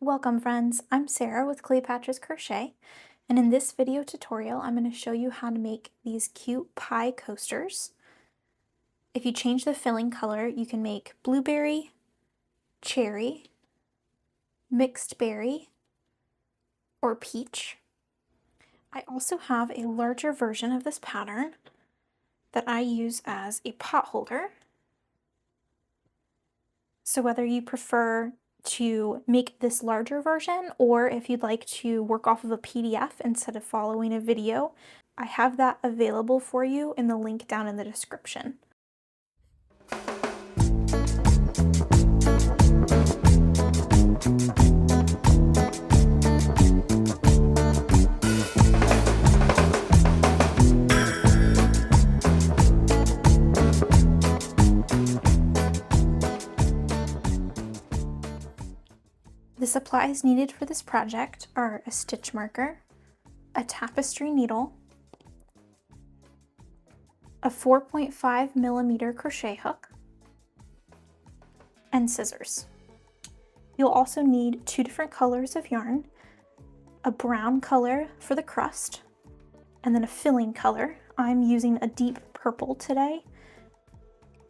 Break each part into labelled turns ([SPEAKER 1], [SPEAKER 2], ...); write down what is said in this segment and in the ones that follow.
[SPEAKER 1] Welcome friends, I'm Sarah with Cleopatra's Crochet, and in this video tutorial I'm going to show you how to make these cute pie coasters. If you change the filling color, you can make blueberry, cherry, mixed berry, or peach. I also have a larger version of this pattern that I use as a pot holder. So whether you prefer to make this larger version, or if you'd like to work off of a PDF instead of following a video, I have that available for you in the link down in the description. The supplies needed for this project are a stitch marker, a tapestry needle, a 4.5mm crochet hook, and scissors. You'll also need 2 different colors of yarn, a brown color for the crust, and then a filling color. I'm using a deep purple today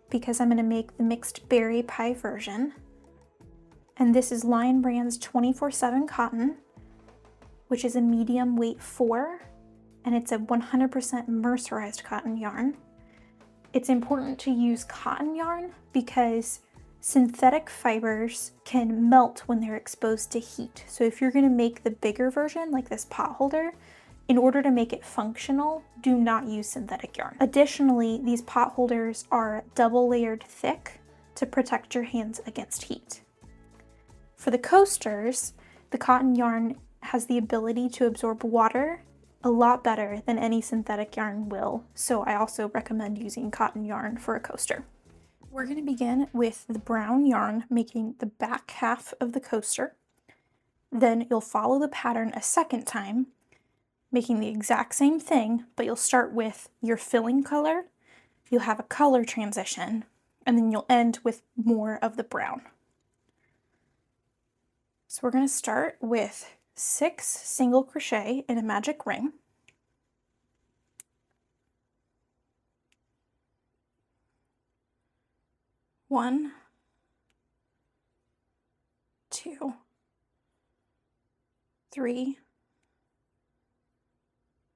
[SPEAKER 1] because I'm going to make the mixed berry pie version. And this is Lion Brand's 24/7 cotton, which is a medium weight 4, and it's a 100% mercerized cotton yarn. It's important to use cotton yarn because synthetic fibers can melt when they're exposed to heat. So if you're going to make the bigger version, like this pot holder, in order to make it functional, do not use synthetic yarn. Additionally, these pot holders are double layered thick to protect your hands against heat. For the coasters, the cotton yarn has the ability to absorb water a lot better than any synthetic yarn will, so I also recommend using cotton yarn for a coaster. We're going to begin with the brown yarn, making the back half of the coaster. Then you'll follow the pattern a second time, making the exact same thing, but you'll start with your filling color, you'll have a color transition, and then you'll end with more of the brown. So we're going to start with 6 single crochet in a magic ring. One, 2, 3,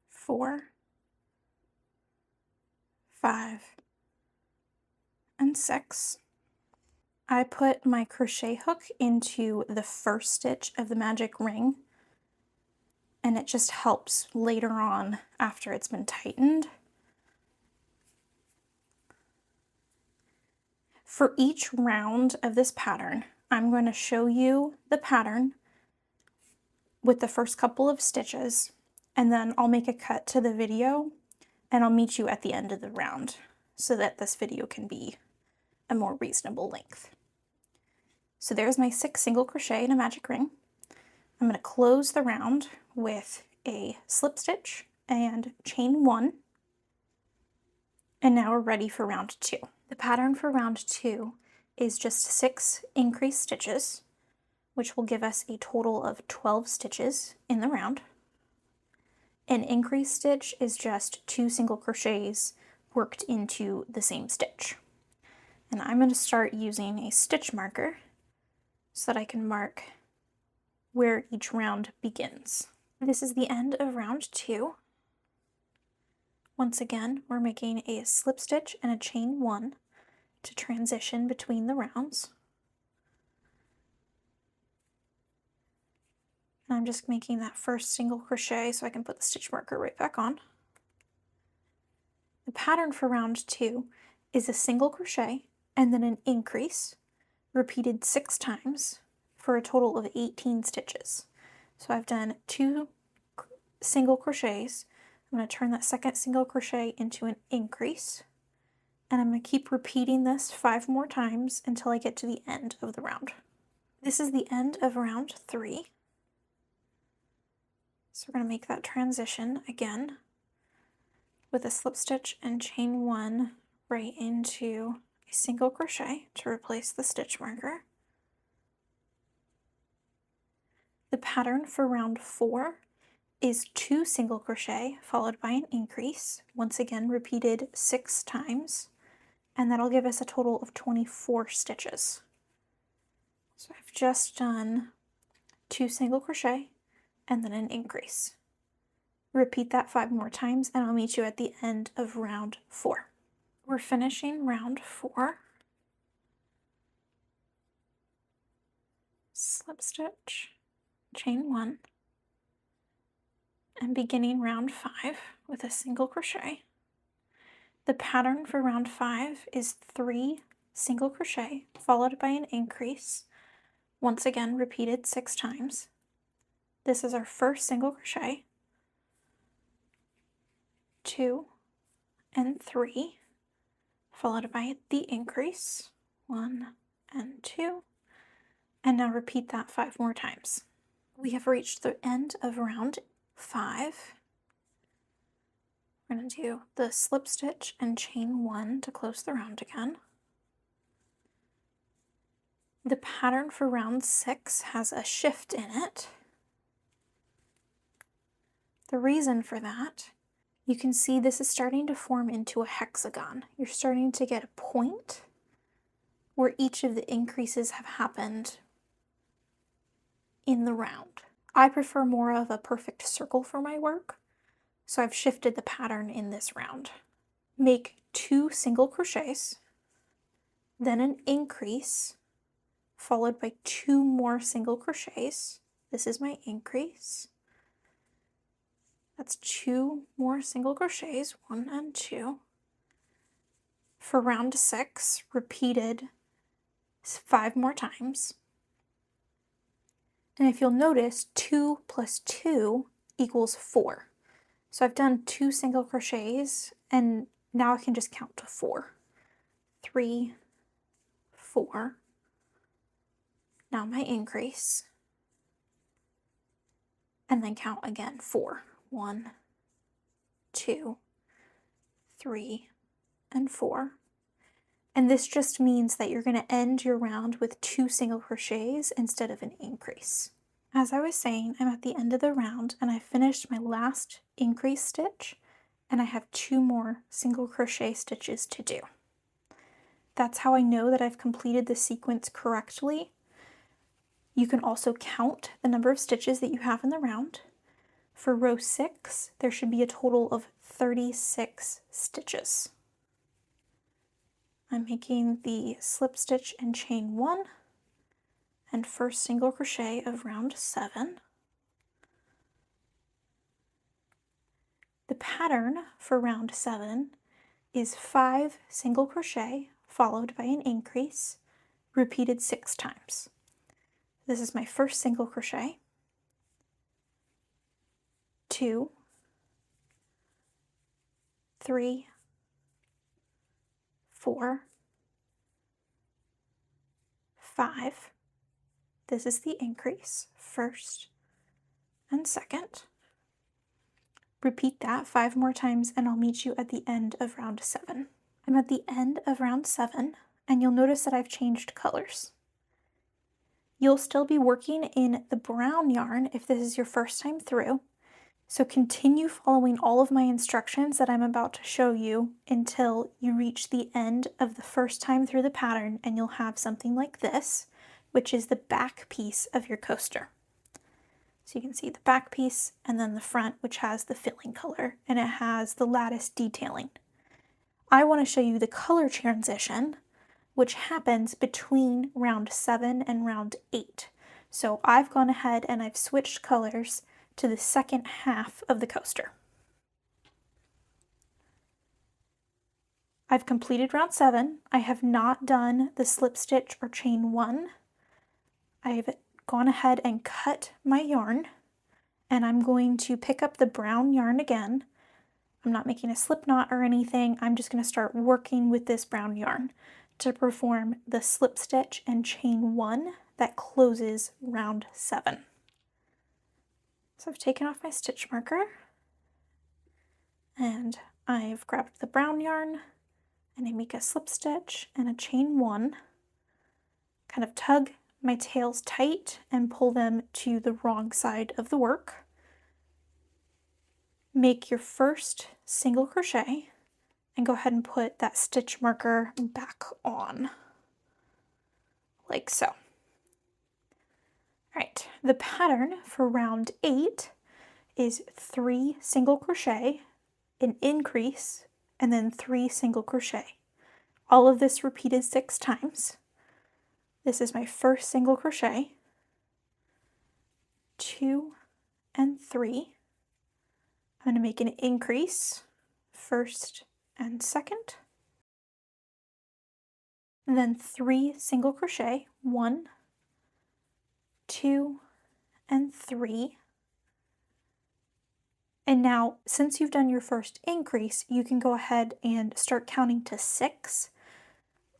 [SPEAKER 1] 4, 5, and 6. I put my crochet hook into the first stitch of the magic ring, and it just helps later on after it's been tightened. For each round of this pattern, I'm going to show you the pattern with the first couple of stitches, and then I'll make a cut to the video and I'll meet you at the end of the round so that this video can be a more reasonable length. So there's my 6 single crochet in a magic ring. I'm going to close the round with a slip stitch and chain 1. And now we're ready for round 2. The pattern for round 2 is just 6 increased stitches, which will give us a total of 12 stitches in the round. An increased stitch is just 2 single crochets worked into the same stitch. And I'm going to start using a stitch marker so that I can mark where each round begins. This is the end of round 2. Once again, we're making a slip stitch and a chain 1 to transition between the rounds. And I'm just making that first single crochet so I can put the stitch marker right back on. The pattern for round 2 is a single crochet and then an increase, repeated 6 times for a total of 18 stitches. So I've done 2 single crochets. I'm going to turn that second single crochet into an increase, and I'm going to keep repeating this 5 more times until I get to the end of the round. This is the end of round 3. So we're going to make that transition again with a slip stitch and chain 1 right into a single crochet to replace the stitch marker. The pattern for round 4 is 2 single crochet followed by an increase, once again repeated 6 times, and that'll give us a total of 24 stitches. So I've just done 2 single crochet and then an increase. Repeat that 5 more times and I'll meet you at the end of round 4. We're finishing round 4. Slip stitch, chain 1, and beginning round 5 with a single crochet. The pattern for round 5 is 3 single crochet followed by an increase, once again repeated 6 times. This is our first single crochet, 2 and 3, followed by the increase, 1 and 2, and now repeat that 5 more times. We have reached the end of round 5. We're going to do the slip stitch and chain 1 to close the round again. The pattern for round 6 has a shift in it. The reason for that, you can see this is starting to form into a hexagon. You're starting to get a point where each of the increases have happened in the round. I prefer more of a perfect circle for my work, so I've shifted the pattern in this round. Make 2 single crochets, then an increase, followed by 2 more single crochets. This is my increase. That's 2 more single crochets, 1 and 2. For round 6, repeated 5 more times. And if you'll notice, 2 plus 2 equals 4. So I've done 2 single crochets, and now I can just count to 4. 3, 4. Now my increase. And then count again, 4. 1, 2, 3, and 4. And this just means that you're going to end your round with 2 single crochets instead of an increase. As I was saying, I'm at the end of the round and I finished my last increase stitch and I have 2 more single crochet stitches to do. That's how I know that I've completed the sequence correctly. You can also count the number of stitches that you have in the round. For row 6, there should be a total of 36 stitches. I'm making the slip stitch and chain 1 and first single crochet of round 7. The pattern for round 7 is 5 single crochet followed by an increase, repeated 6 times. This is my first single crochet, 2, 3, 4, 5. This is the increase, first and second. Repeat that 5 more times and I'll meet you at the end of round 7. I'm at the end of round 7 and you'll notice that I've changed colors. You'll still be working in the brown yarn if this is your first time through, so continue following all of my instructions that I'm about to show you until you reach the end of the first time through the pattern and you'll have something like this, which is the back piece of your coaster. So you can see the back piece and then the front, which has the filling color and it has the lattice detailing. I want to show you the color transition, which happens between round 7 and round 8. So I've gone ahead and I've switched colors to the second half of the coaster. I've completed round 7. I have not done the slip stitch or chain 1. I've gone ahead and cut my yarn and I'm going to pick up the brown yarn again. I'm not making a slip knot or anything. I'm just going to start working with this brown yarn to perform the slip stitch and chain 1 that closes round 7. So I've taken off my stitch marker and I've grabbed the brown yarn and I make a slip stitch and a chain 1, kind of tug my tails tight and pull them to the wrong side of the work. Make your first single crochet and go ahead and put that stitch marker back on, like so. All right, the pattern for round 8 is 3 single crochet, an increase, and then 3 single crochet. All of this repeated 6 times. This is my first single crochet, 2 and 3. I'm going to make an increase, first and second, and then 3 single crochet, 1, 2, and 3. And now, since you've done your first increase, you can go ahead and start counting to 6.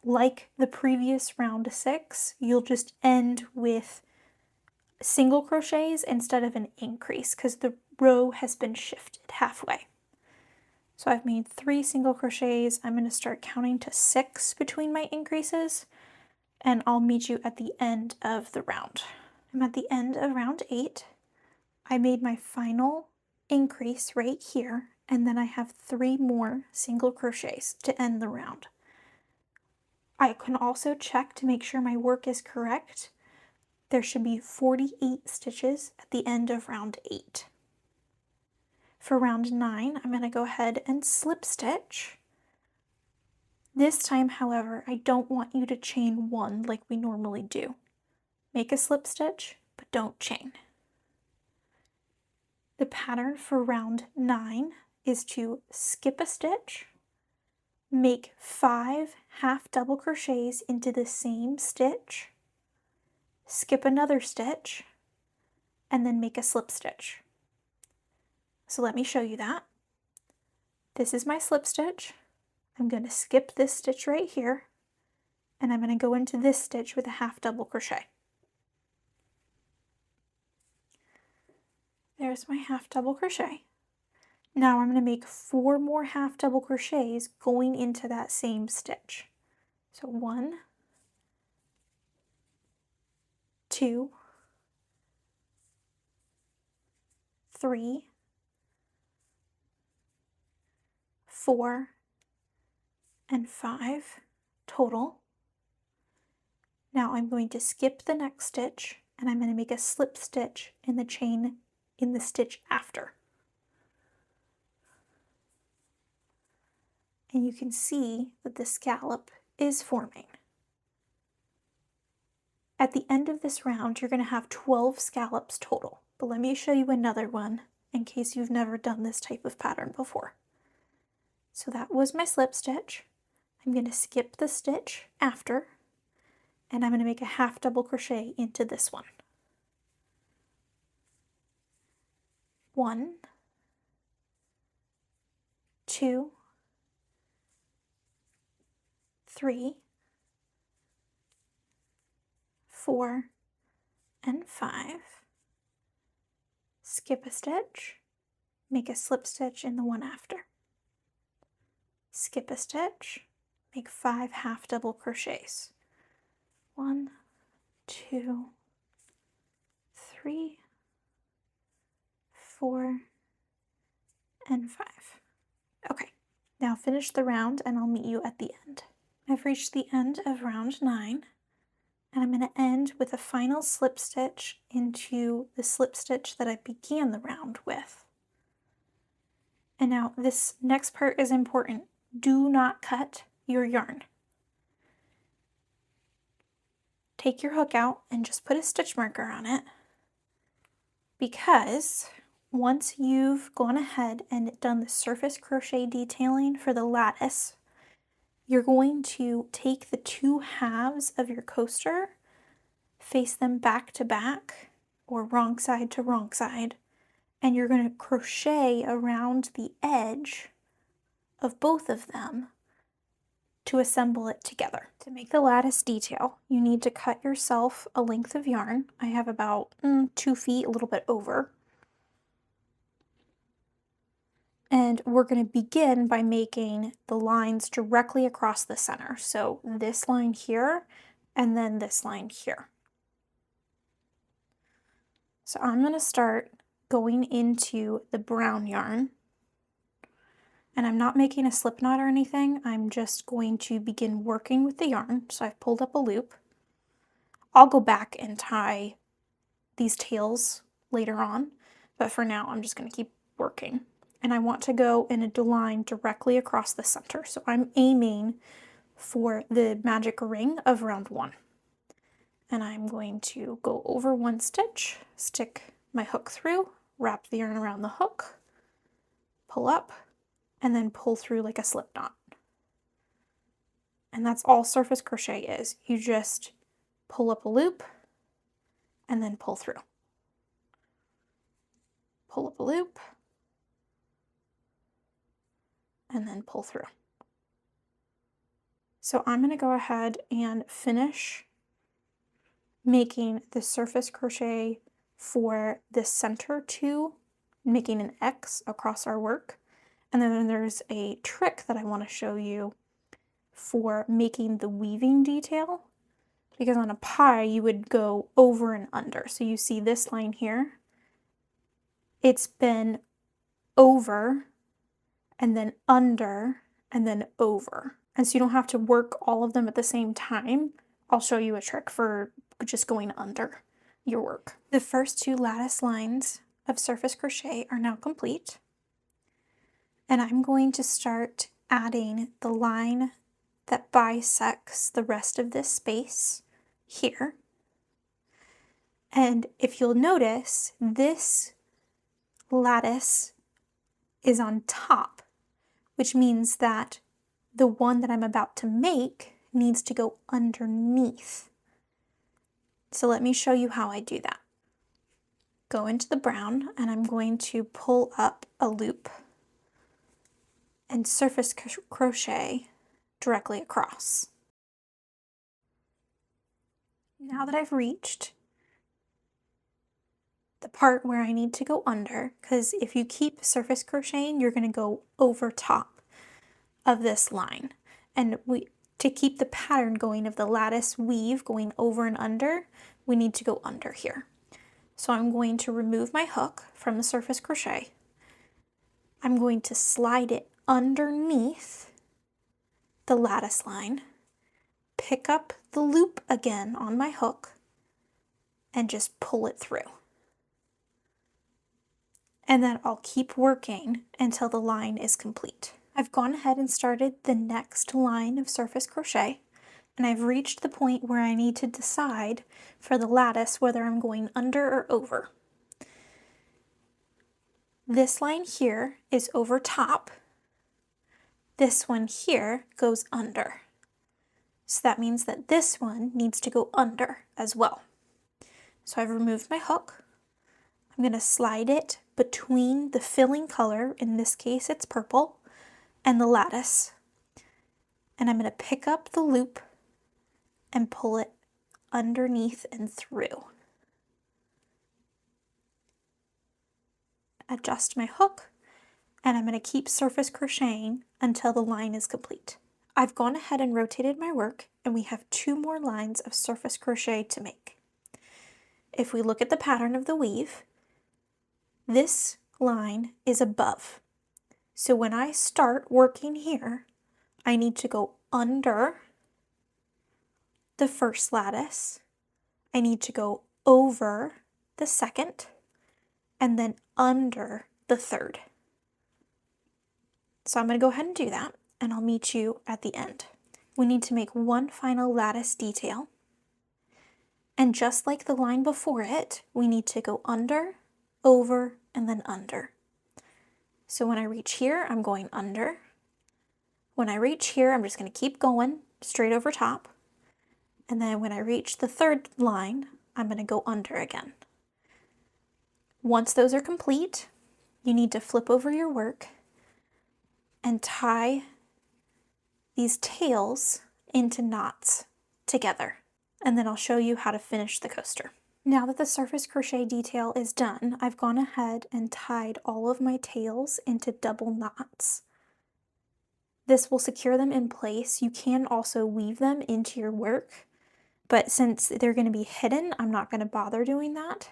[SPEAKER 1] Like the previous round 6, you'll just end with single crochets instead of an increase because the row has been shifted halfway. So I've made 3 single crochets. I'm going to start counting to 6 between my increases, and I'll meet you at the end of the round. I'm at the end of round 8. I made my final increase right here, and then I have 3 more single crochets to end the round. I can also check to make sure my work is correct. There should be 48 stitches at the end of round 8. For round 9, I'm going to go ahead and slip stitch. This time, however, I don't want you to chain 1 like we normally do. Make a slip stitch, but don't chain. The pattern for round 9 is to skip a stitch, make 5 half double crochets into the same stitch, skip another stitch, and then make a slip stitch. So let me show you that. This is my slip stitch. I'm going to skip this stitch right here, and I'm going to go into this stitch with a half double crochet. There's my half double crochet. Now I'm going to make 4 more half double crochets going into that same stitch. So 1, 2, 3, 4, and 5 total. Now I'm going to skip the next stitch, and I'm going to make a slip stitch in the chain in the stitch after. And you can see that the scallop is forming. At the end of this round, you're going to have 12 scallops total, but let me show you another one in case you've never done this type of pattern before. So that was my slip stitch. I'm going to skip the stitch after, and I'm going to make a half double crochet into this one. 1, 2, 3, 4, and 5. Skip a stitch, make a slip stitch in the one after. Skip a stitch, make 5 half double crochets. 1, 2, 3, 4, and 5. Okay, now finish the round and I'll meet you at the end. I've reached the end of round 9, and I'm going to end with a final slip stitch into the slip stitch that I began the round with. And now this next part is important. Do not cut your yarn. Take your hook out and just put a stitch marker on it, because once you've gone ahead and done the surface crochet detailing for the lattice, you're going to take the 2 halves of your coaster, face them back to back or wrong side to wrong side, and you're going to crochet around the edge of both of them to assemble it together. To make the lattice detail, you need to cut yourself a length of yarn. I have about 2 feet, a little bit over. And we're going to begin by making the lines directly across the center. So this line here, and then this line here. So I'm going to start going into the brown yarn, and I'm not making a slip knot or anything. I'm just going to begin working with the yarn. So I've pulled up a loop. I'll go back and tie these tails later on, but for now I'm just going to keep working. And I want to go in a line directly across the center. So I'm aiming for the magic ring of round 1. And I'm going to go over 1 stitch, stick my hook through, wrap the yarn around the hook, pull up, and then pull through like a slip knot. And that's all surface crochet is. You just pull up a loop and then pull through. Pull up a loop and then pull through. So I'm going to go ahead and finish making the surface crochet for the center 2, making an X across our work. And then there's a trick that I want to show you for making the weaving detail, because on a pie you would go over and under. So you see this line here, it's been over and then under and then over. And so you don't have to work all of them at the same time. I'll show you a trick for just going under your work. The first 2 lattice lines of surface crochet are now complete. And I'm going to start adding the line that bisects the rest of this space here. And if you'll notice, this lattice is on top, which means that the one that I'm about to make needs to go underneath. So let me show you how I do that. Go into the brown, and I'm going to pull up a loop and surface crochet directly across. Now that I've reached the part where I need to go under, because if you keep surface crocheting, you're going to go over top of this line. And to keep the pattern going of the lattice weave going over and under, we need to go under here. So I'm going to remove my hook from the surface crochet. I'm going to slide it underneath the lattice line, pick up the loop again on my hook, and just pull it through. And then I'll keep working until the line is complete. I've gone ahead and started the next line of surface crochet, and I've reached the point where I need to decide for the lattice whether I'm going under or over. This line here is over top. This one here goes under. So that means that this one needs to go under as well. So I've removed my hook. I'm going to slide it between the filling color, in this case it's purple, and the lattice. And I'm going to pick up the loop and pull it underneath and through. Adjust my hook, and I'm going to keep surface crocheting until the line is complete. I've gone ahead and rotated my work, and we have 2 more lines of surface crochet to make. If we look at the pattern of the weave, this line is above. So when I start working here, I need to go under the first lattice, I need to go over the second, and then under the third. So I'm going to go ahead and do that, and I'll meet you at the end. We need to make one final lattice detail, and just like the line before it, we need to go under, over, and then under. So when I reach here, I'm going under. When I reach here, I'm just going to keep going straight over top. And then when I reach the third line, I'm going to go under again. Once those are complete, you need to flip over your work and tie these tails into knots together. And then I'll show you how to finish the coaster. Now that the surface crochet detail is done, I've gone ahead and tied all of my tails into double knots. This will secure them in place. You can also weave them into your work, but since they're going to be hidden, I'm not going to bother doing that.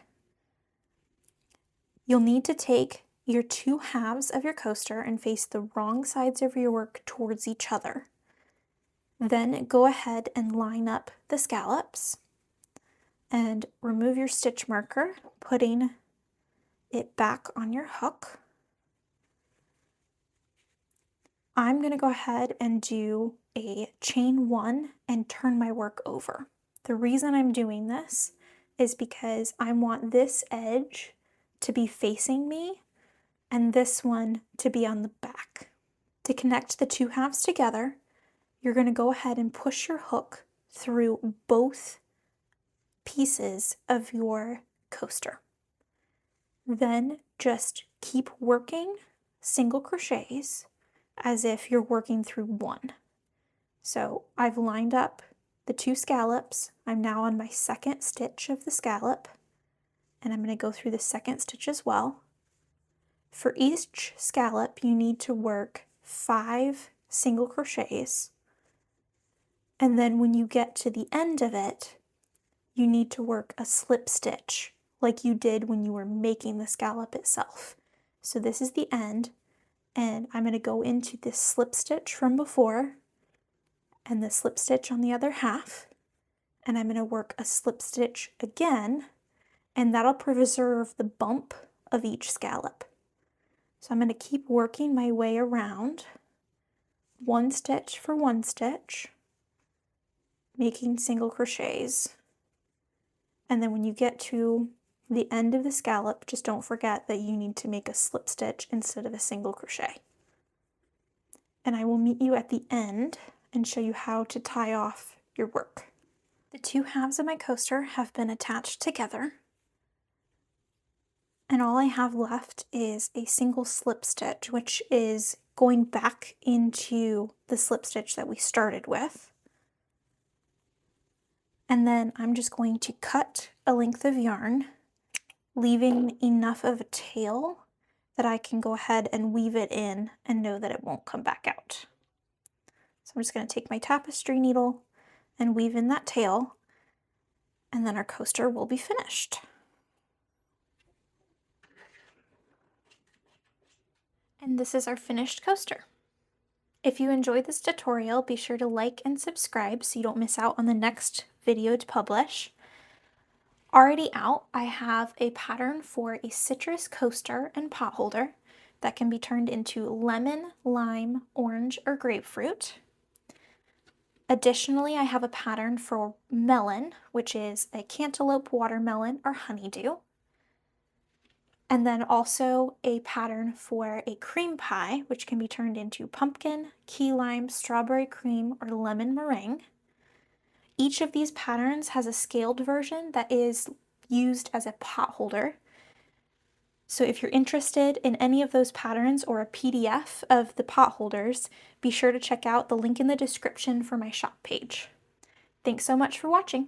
[SPEAKER 1] You'll need to take your two halves of your coaster and face the wrong sides of your work towards each other. Then go ahead and line up the scallops and remove your stitch marker, putting it back on your hook. I'm going to go ahead and do a chain 1 and turn my work over. The reason I'm doing this is because I want this edge to be facing me and this one to be on the back. To connect the two halves together, you're going to go ahead and push your hook through both pieces of your coaster. Then just keep working single crochets as if you're working through one. So I've lined up the two scallops. I'm now on my second stitch of the scallop, and I'm going to go through the second stitch as well. For each scallop, you need to work 5 single crochets, and then when you get to the end of it, you need to work a slip stitch like you did when you were making the scallop itself. So this is the end, and I'm going to go into this slip stitch from before and the slip stitch on the other half, and I'm going to work a slip stitch again, and that'll preserve the bump of each scallop. So I'm going to keep working my way around, one stitch for one stitch, making single crochets. And then when you get to the end of the scallop, just don't forget that you need to make a slip stitch instead of a single crochet. And I will meet you at the end and show you how to tie off your work. The two halves of my coaster have been attached together, and all I have left is a single slip stitch, which is going back into the slip stitch that we started with. And then I'm just going to cut a length of yarn, leaving enough of a tail that I can go ahead and weave it in and know that it won't come back out. So I'm just going to take my tapestry needle and weave in that tail, and then our coaster will be finished. And this is our finished coaster. If you enjoyed this tutorial, be sure to like and subscribe so you don't miss out on the next video to publish. Already out, I have a pattern for a citrus coaster and pot holder that can be turned into lemon, lime, orange, or grapefruit. Additionally, I have a pattern for melon, which is a cantaloupe, watermelon, or honeydew. And then also a pattern for a cream pie, which can be turned into pumpkin, key lime, strawberry cream, or lemon meringue. Each of these patterns has a scaled version that is used as a pot holder. So if you're interested in any of those patterns or a PDF of the pot holders, be sure to check out the link in the description for my shop page. Thanks so much for watching.